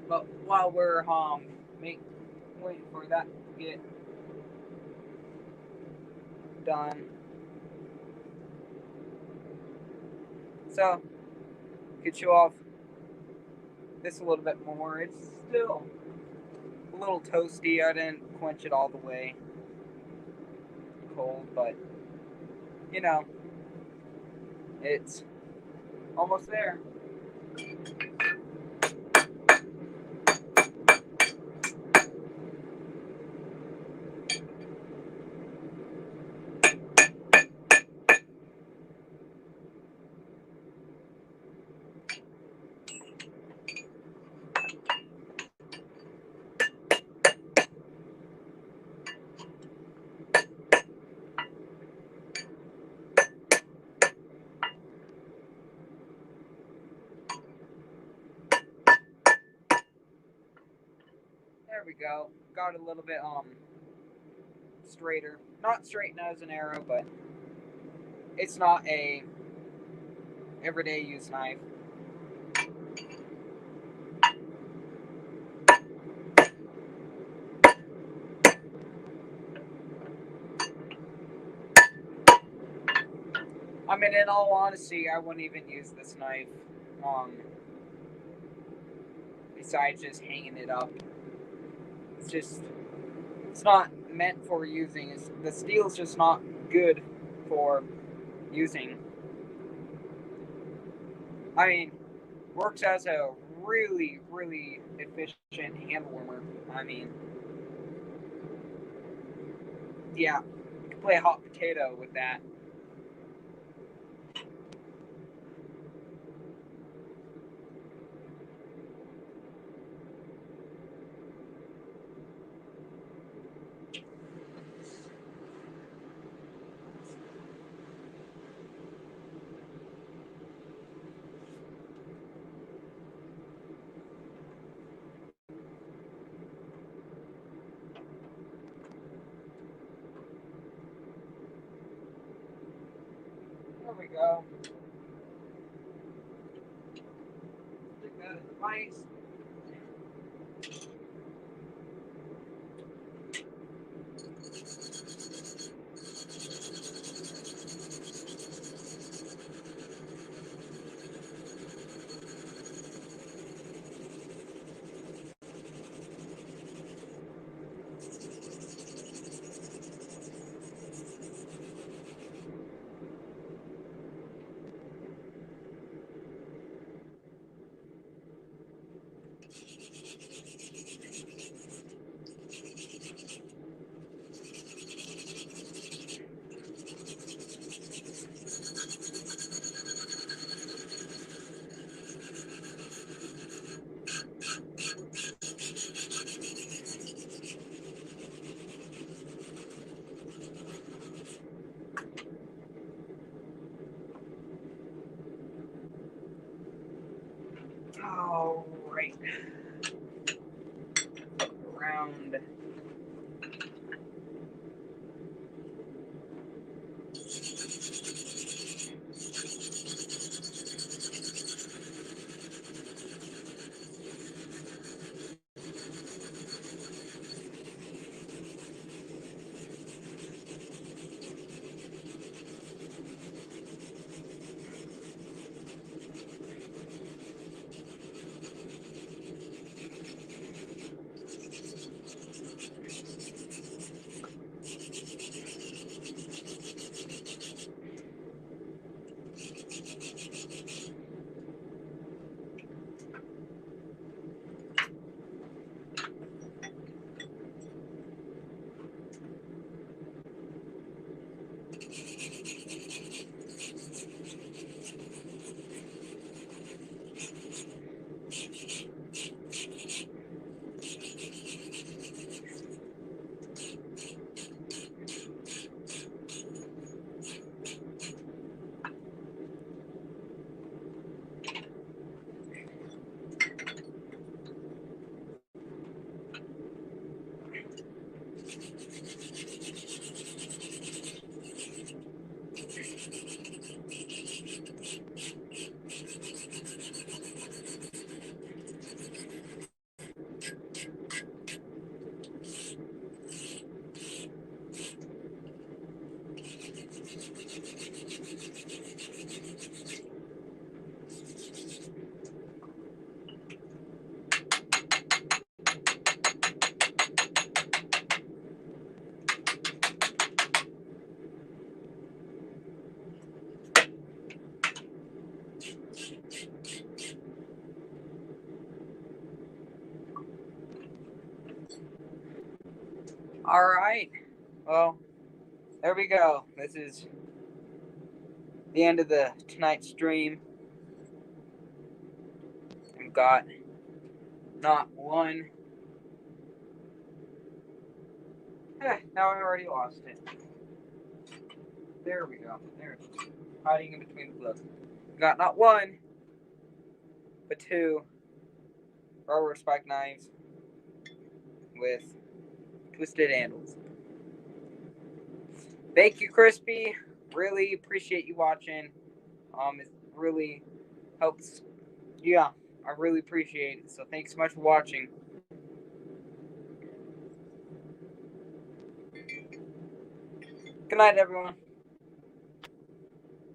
But while we're waiting for that to get done, so get you off this a little bit more. It's still a little toasty. I didn't quench it all the way cold, but you know, it's almost there. There we go. Got a little bit straighter. Not straight nose and arrow, but it's not a everyday use knife. I mean, in all honesty, I wouldn't even use this knife. Um, Besides just hanging it up, it's not meant for using. The steel's just not good for using. I mean, works as a really, really efficient hand warmer. I mean, yeah, you can play hot potato with that. There we go. Stick that in the vise. All right. Round. All right. Well, there we go. This is the end of the tonight's stream. We've got not one. Now I already lost it. There we go. There it is. Hiding in between the gloves. We've got not one, but two railroad spike knives with twisted handles. Thank you, Crispy. Really appreciate you watching. It really helps. Yeah, I really appreciate it. So thanks so much for watching. Good night, everyone.